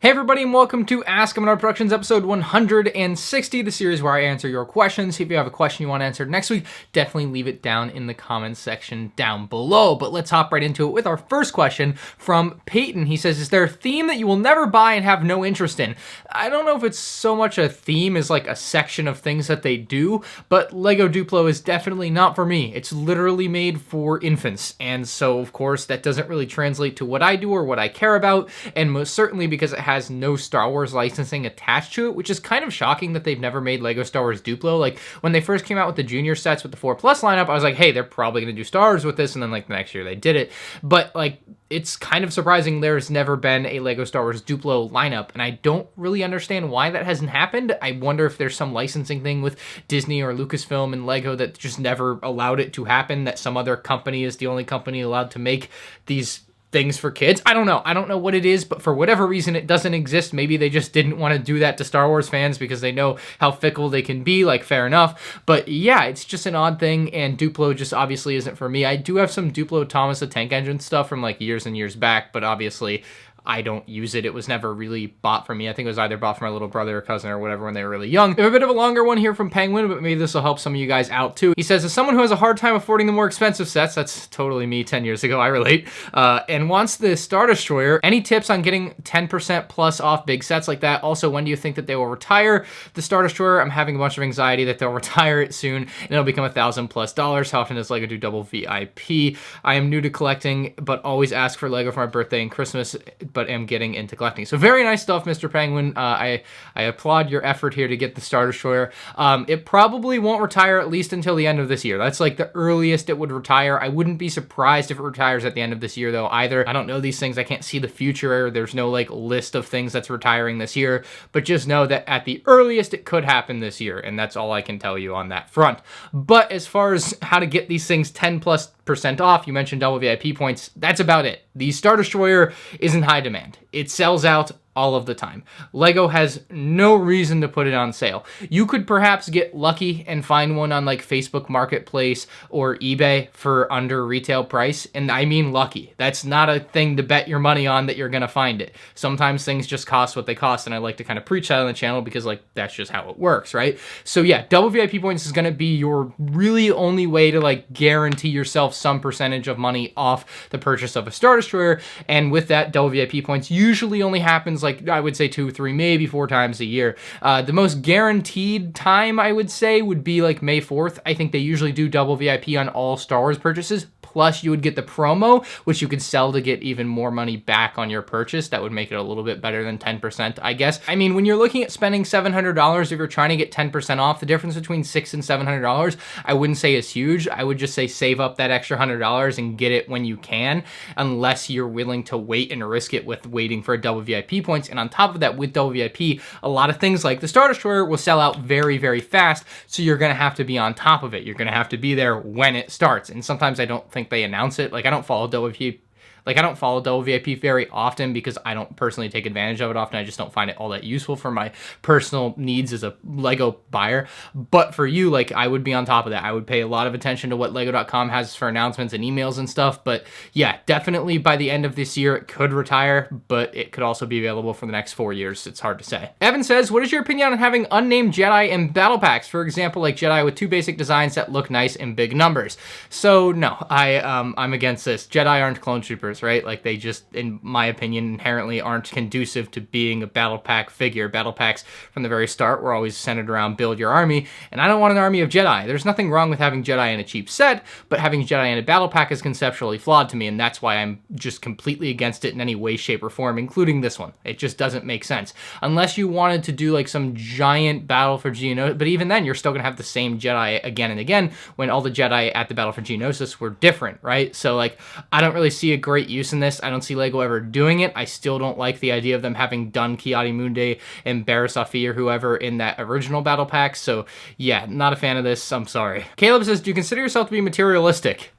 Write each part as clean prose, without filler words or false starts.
Hey everybody, and welcome to Ask M&R Productions episode 160, the series where I answer your questions. If you have a question you want answered next week, definitely leave it down in the comments section down below. But let's hop right into it with our first question from Peyton. He says, is there a theme that you will never buy and have no interest in? I don't know if it's so much a theme as like a section of things that they do, but Lego Duplo is definitely not for me. It's literally made for infants. And so, of course, that doesn't really translate to what I do or what I care about. And most certainly because it has no Star Wars licensing attached to it, which is kind of shocking that they've never made Lego Star Wars Duplo. Like, when they first came out with the junior sets with the 4 Plus lineup, I was like, hey, they're probably going to do Star Wars with this, and then, like, the next year they did it. But, like, it's kind of surprising there's never been a Lego Star Wars Duplo lineup, and I don't really understand why that hasn't happened. I wonder if there's some licensing thing with Disney or Lucasfilm and Lego that just never allowed it to happen, that some other company is the only company allowed to make these things for kids. I don't know what it is, but for whatever reason it doesn't exist. Maybe they just didn't want to do that to Star Wars fans because they know how fickle they can be, like, fair enough. But yeah, it's just an odd thing, and Duplo just obviously isn't for me. I do have some Duplo Thomas the Tank Engine stuff from like years and years back, but obviously I don't use it. It was never really bought for me. I think it was either bought for my little brother or cousin or whatever when they were really young. We have a bit of a longer one here from Penguin, but maybe this will help some of you guys out too. He says, as someone who has a hard time affording the more expensive sets, that's totally me 10 years ago, I relate, and wants the Star Destroyer, any tips on getting 10% plus off big sets like that? Also, when do you think that they will retire the Star Destroyer? I'm having a bunch of anxiety that they'll retire it soon and it'll become $1,000+. How often does Lego do double VIP? I am new to collecting, but always ask for Lego for my birthday and Christmas, but am getting into collecting. So very nice stuff, Mr. Penguin. I applaud your effort here to get the Star Destroyer. It probably won't retire at least until the end of this year. That's like the earliest it would retire. I wouldn't be surprised if it retires at the end of this year though either. I don't know these things. I can't see the future. There's no like list of things that's retiring this year, but just know that at the earliest it could happen this year, and that's all I can tell you on that front. But as far as how to get these things 10+% off, you mentioned double VIP points. That's about it. The Star Destroyer is in high demand. It sells out all of the time. Lego has no reason to put it on sale. You could perhaps get lucky and find one on like Facebook Marketplace or eBay for under retail price, and I mean lucky. That's not a thing to bet your money on that you're gonna find it. Sometimes things just cost what they cost, and I like to kind of preach that on the channel because like that's just how it works, right? So yeah, double VIP points is gonna be your really only way to like guarantee yourself some percentage of money off the purchase of a Star Destroyer, and with that, double VIP points usually only happens like I would say 2, 3, maybe 4 times a year. The most guaranteed time I would say would be like May 4th. I think they usually do double VIP on all Star Wars purchases. Plus you would get the promo, which you could sell to get even more money back on your purchase. That would make it a little bit better than 10%, I guess. I mean, when you're looking at spending $700, if you're trying to get 10% off, the difference between $600 and $700, I wouldn't say is huge. I would just say save up that extra $100 and get it when you can, unless you're willing to wait and risk it with waiting for a double VIP points. And on top of that, with double VIP, a lot of things like the Star Destroyer will sell out very, very fast. So you're going to have to be on top of it. You're going to have to be there when it starts. And sometimes I don't think they announce it. Like, I don't follow double VIP. Like, I don't follow double VIP very often because I don't personally take advantage of it often. I just don't find it all that useful for my personal needs as a Lego buyer. But for you, like, I would be on top of that. I would pay a lot of attention to what Lego.com has for announcements and emails and stuff. But yeah, definitely by the end of this year, it could retire, but it could also be available for the next 4 years. It's hard to say. Evan says, what is your opinion on having unnamed Jedi in battle packs? For example, like Jedi with 2 basic designs that look nice in big numbers. So no, I'm against this. Jedi aren't clone troopers, right? Like, they just, in my opinion, inherently aren't conducive to being a battle pack figure. Battle packs from the very start were always centered around build your army, and I don't want an army of Jedi. There's nothing wrong with having Jedi in a cheap set, but having Jedi in a battle pack is conceptually flawed to me, and that's why I'm just completely against it in any way, shape, or form, including this one. It just doesn't make sense. Unless you wanted to do like some giant battle for Geonosis, but even then, you're still gonna have the same Jedi again and again when all the Jedi at the battle for Geonosis were different, right? So like, I don't really see a great use in this. I don't see Lego ever doing it. I still don't like the idea of them having done Ki-Adi-Mundi and Barasafi or whoever in that original battle pack. So yeah, not a fan of this. I'm sorry. Caleb says, do you consider yourself to be materialistic?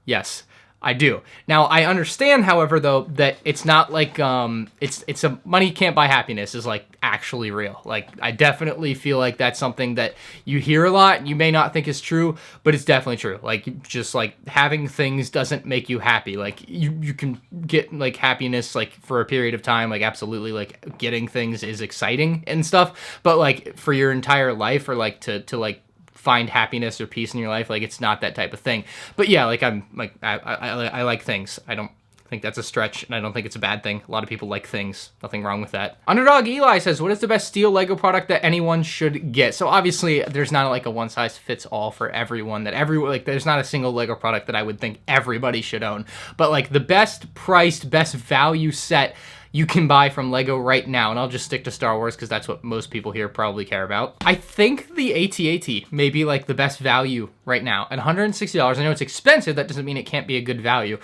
Yes. I do. Now, I understand, however, though, that it's not like it's a money can't buy happiness is like actually real. Like, I definitely feel like that's something that you hear a lot. You may not think is true, but it's definitely true. Like, just like having things doesn't make you happy. Like, you can get like happiness like for a period of time. Like, absolutely, like getting things is exciting and stuff. But like for your entire life, or like to like find happiness or peace in your life, like it's not that type of thing. But yeah, like I'm like I like things. I don't think that's a stretch, and I don't think it's a bad thing. A lot of people like things. Nothing wrong with that. Underdog Eli says, what is the best steel Lego product that anyone should get? So obviously there's not like a one size fits all for everyone, like there's not a single Lego product that I would think everybody should own. But like the best priced, best value set you can buy from Lego right now, and I'll just stick to Star Wars because that's what most people here probably care about. I think the AT-AT may be like the best value right now at $160. I know it's expensive. That doesn't mean it can't be a good value.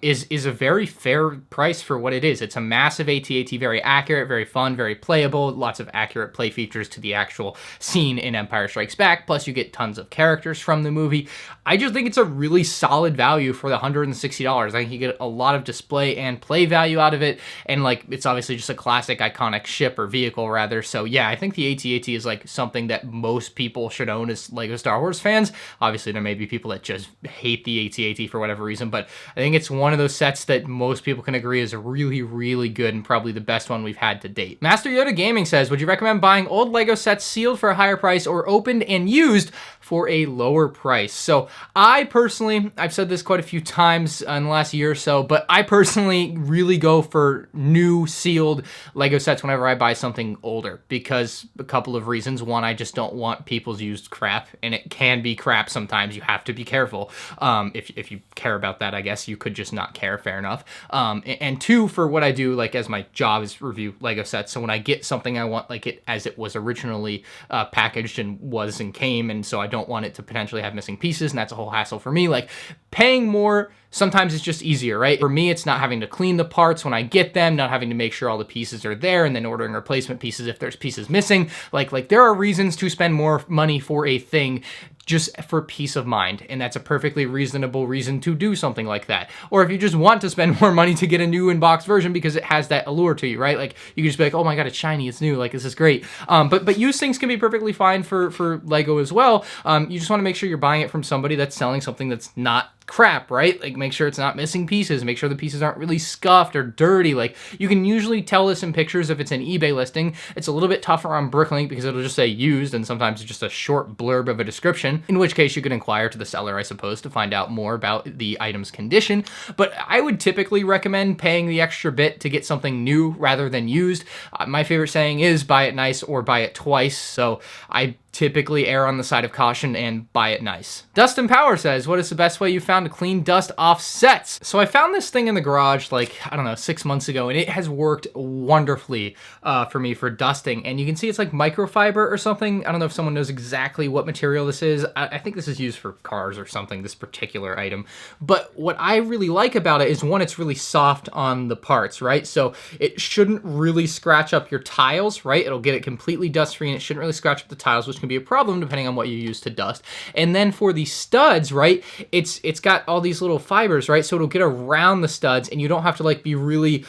Is a very fair price for what it is. It's a massive AT-AT, very accurate, very fun, very playable. Lots of accurate play features to the actual scene in Empire Strikes Back. Plus, you get tons of characters from the movie. I just think it's a really solid value for the $160. I think you get a lot of display and play value out of it, and like it's obviously just a classic iconic ship or vehicle rather. So yeah, I think the AT-AT is like something that most people should own as Lego Star Wars fans. Obviously there may be people that just hate the AT-AT for whatever reason, but I think it's one of those sets that most people can agree is really, really good and probably the best one we've had to date. Master Yoda Gaming says, would you recommend buying old Lego sets sealed for a higher price or opened and used for a lower price? So I personally, I've said this quite a few times in the last year or so, but I personally really go for new sealed Lego sets whenever I buy something older, because a couple of reasons. One, I just don't want people's used crap, and it can be crap sometimes. You have to be careful. If you care about that, I guess you could just not care, fair enough. And two, for what I do, like as my job is review Lego sets, so when I get something I want like it as it was originally packaged and was and came, and so I don't want it to potentially have missing pieces, and that's a whole hassle for me. Like paying more, sometimes it's just easier, right? For me, it's not having to clean the parts when I get them, not having to make sure all the pieces are there, and then ordering replacement pieces if there's pieces missing. Like there are reasons to spend more money for a thing just for peace of mind, and that's a perfectly reasonable reason to do something like that. Or if you just want to spend more money to get a new in-box version because it has that allure to you, right? Like you can just be like, oh my god, it's shiny, it's new, like this is great. But used things can be perfectly fine for Lego as well. You just want to make sure you're buying it from somebody that's selling something that's not crap, right? Like make sure it's not missing pieces, make sure the pieces aren't really scuffed or dirty. Like you can usually tell this in pictures if it's an eBay listing. It's a little bit tougher on Bricklink because it'll just say used, and sometimes it's just a short blurb of a description, in which case you could inquire to the seller, I suppose, to find out more about the item's condition. But I would typically recommend paying the extra bit to get something new rather than used. My favorite saying is buy it nice or buy it twice, so I typically err on the side of caution and buy it nice. Dustin Power says, what is the best way you found to clean dust off sets? So I found this thing in the garage like, I don't know, 6 months ago, and it has worked wonderfully for me for dusting. And you can see it's like microfiber or something. I don't know if someone knows exactly what material this is. I think this is used for cars or something, this particular item. But what I really like about it is, one, it's really soft on the parts, right? So it shouldn't really scratch up your tiles, right? It'll get it completely dust-free, and it shouldn't really scratch up the tiles, which can be a problem depending on what you use to dust. And then for the studs, right, it's got all these little fibers, right, so it'll get around the studs, and you don't have to like be really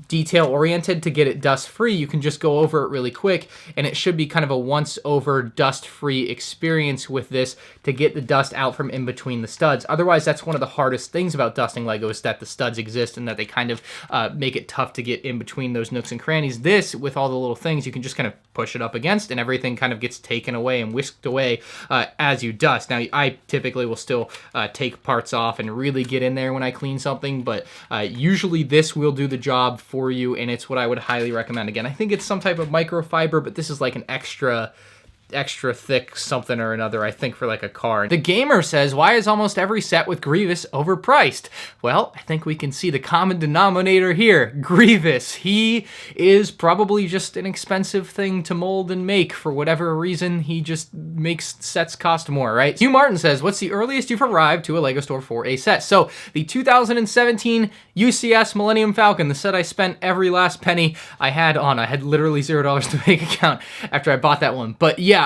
detail oriented to get it dust free. You can just go over it really quick, and it should be kind of a once over dust free experience with this to get the dust out from in between the studs. Otherwise, that's one of the hardest things about dusting Lego, is that the studs exist and that they kind of make it tough to get in between those nooks and crannies. This, with all the little things, you can just kind of push it up against, and everything kind of gets taken away and whisked away as you dust. Now, I typically will still take parts off and really get in there when I clean something, but usually this will do the job for you, and it's what I would highly recommend. Again, I think it's some type of microfiber, but this is like an extra thick something or another, I think, for like a car. The Gamer says, why is almost every set with Grievous overpriced? Well, I think we can see the common denominator here. Grievous. He is probably just an expensive thing to mold and make. For whatever reason, he just makes sets cost more, right? Hugh Martin says, what's the earliest you've arrived to a Lego store for a set? So the 2017 UCS Millennium Falcon, the set I spent every last penny I had on. I had literally $0 to bank account after I bought that one. But yeah,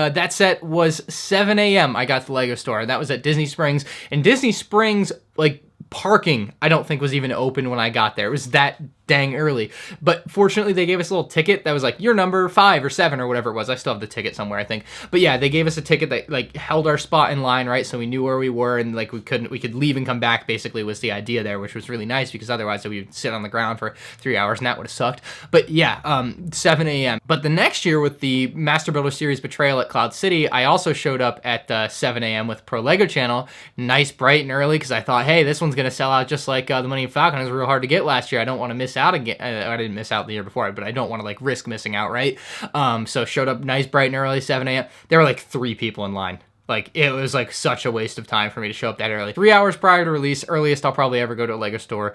that set was 7 a.m. I got to the Lego store. That was at Disney Springs. And Disney Springs, like, parking, I don't think, was even open when I got there. It was that dang early. But fortunately, they gave us a little ticket that was like, your number 5 or 7 or whatever it was. I still have the ticket somewhere, I think. But yeah, they gave us a ticket that like held our spot in line, right? So we knew where we were, and like we could leave and come back, basically, was the idea there, which was really nice, because otherwise we would sit on the ground for 3 hours and that would have sucked. But yeah, 7 a.m. But the next year with the Master Builder Series Betrayal at Cloud City, I also showed up at 7 a.m. with Pro Lego Channel, nice, bright and early, because I thought, hey, this one's gonna sell out just like the Millennium Falcon. It was real hard to get last year. I don't want to miss out again. I didn't miss out the year before, but I don't want to like risk missing out, right? So showed up nice, bright and early, 7 a.m. There were like 3 people in line. Like, it was like such a waste of time for me to show up that early. 3 hours prior to release, earliest I'll probably ever go to a Lego store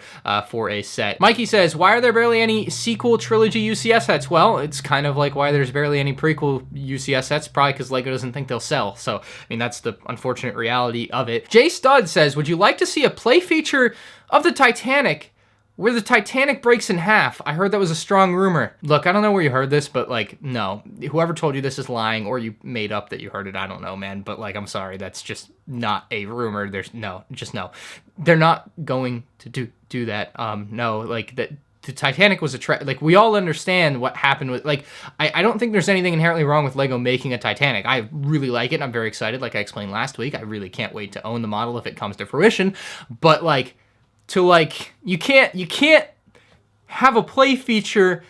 for a set. Mikey says, why are there barely any sequel trilogy UCS sets? Well, it's kind of like why there's barely any prequel UCS sets, probably because Lego doesn't think they'll sell. So, I mean, that's the unfortunate reality of it. Jay Stud says, would you like to see a play feature of the Titanic where the Titanic breaks in half? I heard that was a strong rumor. Look, I don't know where you heard this, but like, no. Whoever told you this is lying, or you made up that you heard it. I don't know, man. But like, I'm sorry. That's just not a rumor. There's no. They're not going to do that. No, like that. The Titanic was like, we all understand what happened with, like, I don't think there's anything inherently wrong with Lego making a Titanic. I really like it, and I'm very excited, like I explained last week. I really can't wait to own the model if it comes to fruition. But like, you can't have a play feature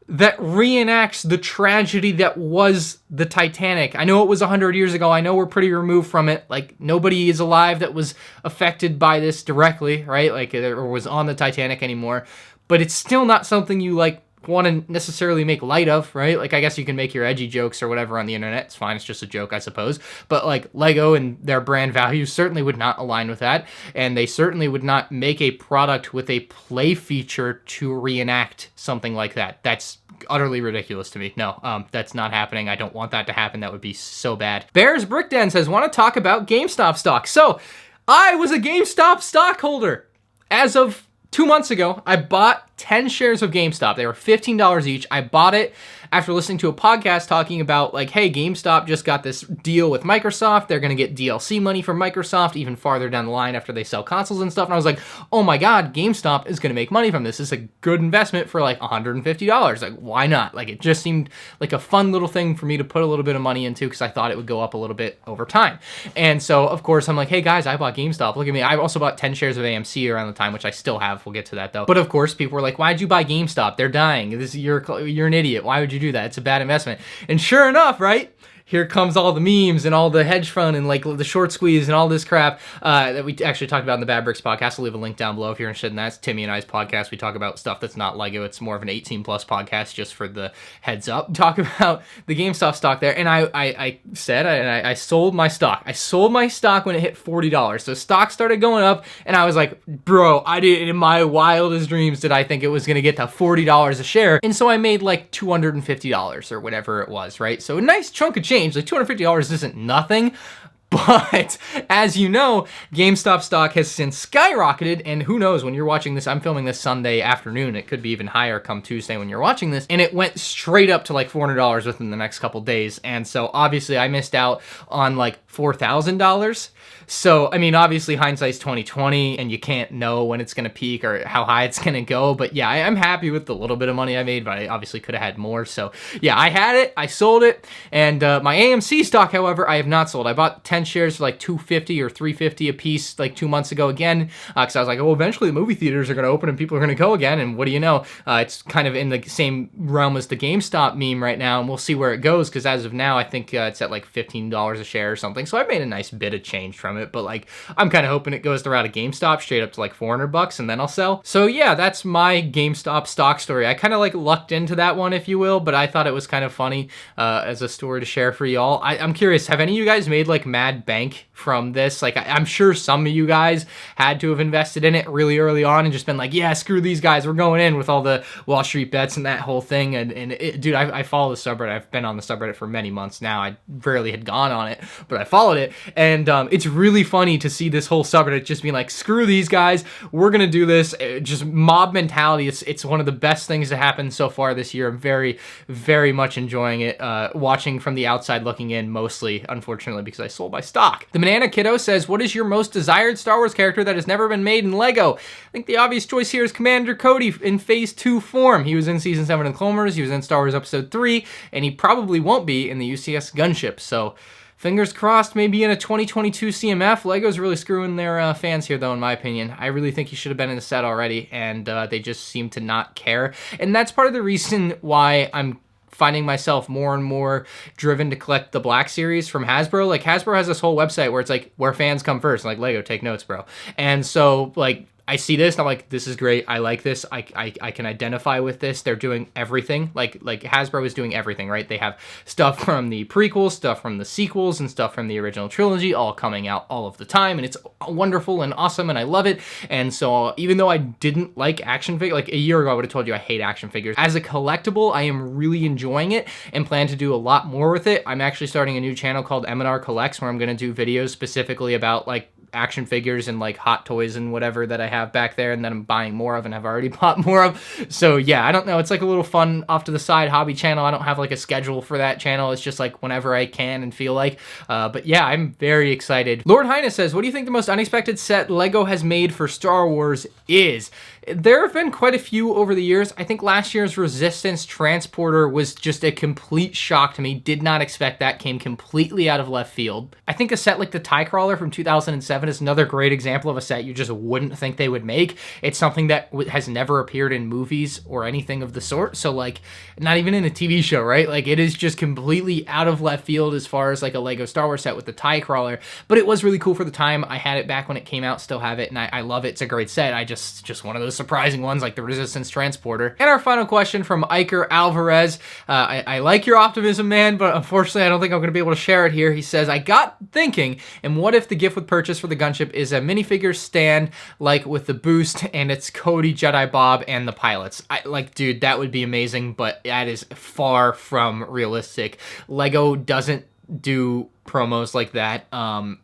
that reenacts the tragedy that was the Titanic. I know it was 100 years ago. I know we're pretty removed from it. Like, nobody is alive that was affected by this directly, right? Like, or was on the Titanic anymore. But it's still not something you like want to necessarily make light of, right? Like, I guess you can make your edgy jokes or whatever on the internet. It's fine. It's just a joke, I suppose. But like, Lego and their brand values certainly would not align with that. And they certainly would not make a product with a play feature to reenact something like that. That's utterly ridiculous to me. No, that's not happening. I don't want that to happen. That would be so bad. Bears Brickden says, want to talk about GameStop stock. So I was a GameStop stockholder as of 2 months ago. I bought 10 shares of GameStop. They were $15 each. I bought it after listening to a podcast talking about like, hey, GameStop just got this deal with Microsoft. They're going to get DLC money from Microsoft even farther down the line after they sell consoles and stuff. And I was like, oh my God, GameStop is going to make money from this. This is a good investment for like $150. Like, why not? Like, it just seemed like a fun little thing for me to put a little bit of money into, because I thought it would go up a little bit over time. And so, of course, I'm like, hey guys, I bought GameStop. Look at me. I also bought 10 shares of AMC around the time, which I still have. We'll get to that though. But of course, people were like, why'd you buy GameStop? They're dying. You're an idiot. Why would you do that? It's a bad investment. And sure enough, right? Here comes all the memes and all the hedge fund and like the short squeeze and all this crap that we actually talked about in the Bad Bricks podcast. I'll leave a link down below if you're interested in that. It's Timmy and I's podcast. We talk about stuff that's not Lego. It's more of an 18 plus podcast, just for the heads up. Talk about the GameStop stock there. And I said, I sold my stock. I sold my stock when it hit $40. So stock started going up and I was like, bro, I didn't, in my wildest dreams did I think it was going to get to $40 a share. And so I made like $250 or whatever it was, right? So a nice chunk of change. Like $250 isn't nothing, but as you know, GameStop stock has since skyrocketed, and who knows, when you're watching this, I'm filming this Sunday afternoon, it could be even higher come Tuesday when you're watching this, and it went straight up to like $400 within the next couple days. And so obviously I missed out on like $4,000. So, I mean, obviously hindsight's 2020 and you can't know when it's going to peak or how high it's going to go. But yeah, I'm happy with the little bit of money I made, but I obviously could have had more. So yeah, I had it, I sold it. And my AMC stock, however, I have not sold. I bought 10 shares for like $250 or $350 a piece like 2 months ago again, because I was like, oh, eventually the movie theaters are going to open and people are going to go again. And what do you know? It's kind of in the same realm as the GameStop meme right now, and we'll see where it goes, because as of now, I think it's at like $15 a share or something. So I made a nice bit of change from it, but like, I'm kind of hoping it goes the route of GameStop straight up to like $400 and then I'll sell. So yeah, that's my GameStop stock story. I kind of like lucked into that one, if you will, but I thought it was kind of funny as a story to share for y'all. I'm curious, have any of you guys made like mad bank from this? Like, I'm sure some of you guys had to have invested in it really early on and just been like, yeah, screw these guys, we're going in with all the Wall Street bets and that whole thing. And dude, I follow the subreddit. I've been on the subreddit for many months now. I rarely had gone on it, but I followed it, and it's really funny to see this whole subreddit just being like, screw these guys, we're gonna do this. Just mob mentality. It's one of the best things to happen so far this year. I'm very much enjoying it, watching from the outside looking in, mostly, unfortunately, because I sold buy stock. The Banana Kiddo says, what is your most desired Star Wars character that has never been made in Lego? I think the obvious choice here is Commander Cody in Phase 2 form. He was in Season 7 of the Clone Wars, he was in Star Wars Episode 3, and he probably won't be in the UCS Gunship, so fingers crossed, maybe in a 2022 CMF. Lego's really screwing their fans here, though, in my opinion. I really think he should have been in the set already, and they just seem to not care. And that's part of the reason why I'm finding myself more and more driven to collect the Black Series from Hasbro. Like, Hasbro has this whole website where it's like, where fans come first. Like, Lego, take notes, bro. And so, like, I see this and I'm like, this is great. I like this. I can identify with this. They're doing everything. Like Hasbro is doing everything, right? They have stuff from the prequels, stuff from the sequels, and stuff from the original trilogy all coming out all of the time. And it's wonderful and awesome and I love it. And so even though I didn't like action figures, like a year ago I would have told you I hate action figures. As a collectible, I am really enjoying it and plan to do a lot more with it. I'm actually starting a new channel called M&R Collects where I'm going to do videos specifically about like action figures and like hot toys and whatever that I have back there and that I'm buying more of and have already bought more of. So yeah, I don't know. It's like a little fun off to the side hobby channel. I don't have like a schedule for that channel. It's just like whenever I can and feel like. But yeah, I'm very excited. Lord Highness says, what do you think the most unexpected set Lego has made for Star Wars is? There have been quite a few over the years. I think last year's Resistance Transporter was just a complete shock to me. Did not expect that. Came completely out of left field. I think a set like the TIE Crawler from 2007 is another great example of a set you just wouldn't think they would make. It's something that has never appeared in movies or anything of the sort. So like, not even in a TV show, right? Like it is just completely out of left field as far as like a Lego Star Wars set with the TIE Crawler. But it was really cool for the time. I had it back when it came out, still have it, and I love it. It's a great set. I just one of those surprising ones like the Resistance Transporter. And our final question from Iker Alvarez. I like your optimism, man, but unfortunately I don't think I'm going to be able to share it here. He says, I got thinking, and what if the gift with purchase for the Gunship is a minifigure stand like with the boost and it's Cody, Jedi Bob, and the pilots? Dude, that would be amazing, but that is far from realistic. Lego doesn't do promos like that.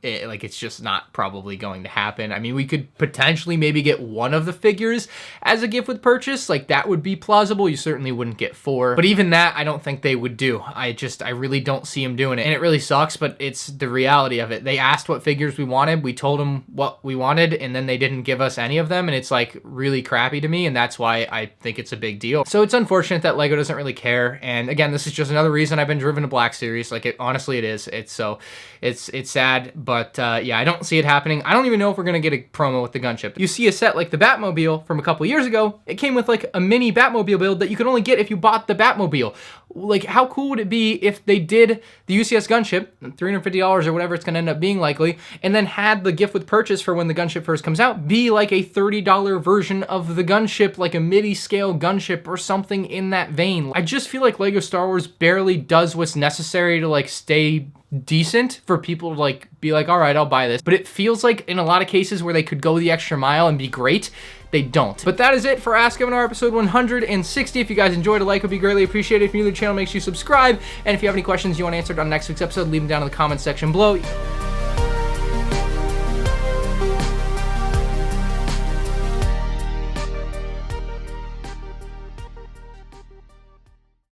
It's just not probably going to happen. I mean, we could potentially maybe get one of the figures as a gift with purchase. Like that would be plausible. You certainly wouldn't get 4, but even that I don't think they would do. I really don't see them doing it, and it really sucks, but it's the reality of it. They asked what figures we wanted, we told them what we wanted, and then they didn't give us any of them, and it's like really crappy to me, and that's why I think it's a big deal. So it's unfortunate that Lego doesn't really care, and again, this is just another reason I've been driven to Black Series. Like honestly it is. It's sad, but yeah, I don't see it happening. I don't even know if we're gonna get a promo with the Gunship. You see a set like the Batmobile from a couple years ago, it came with like a mini Batmobile build that you could only get if you bought the Batmobile. Like how cool would it be if they did the UCS Gunship, $350 or whatever it's gonna end up being likely, and then had the gift with purchase for when the Gunship first comes out be like a $30 version of the Gunship, like a midi scale Gunship or something in that vein. I just feel like Lego Star Wars barely does what's necessary to like stay decent for people to like be like, all right, I'll buy this. But it feels like in a lot of cases where they could go the extra mile and be great, they don't. But that is it for Ask M&R episode 160. If you guys enjoyed, a like would be greatly appreciated. If you're new to the channel, make sure you subscribe. And if you have any questions you want answered on next week's episode, leave them down in the comments section below.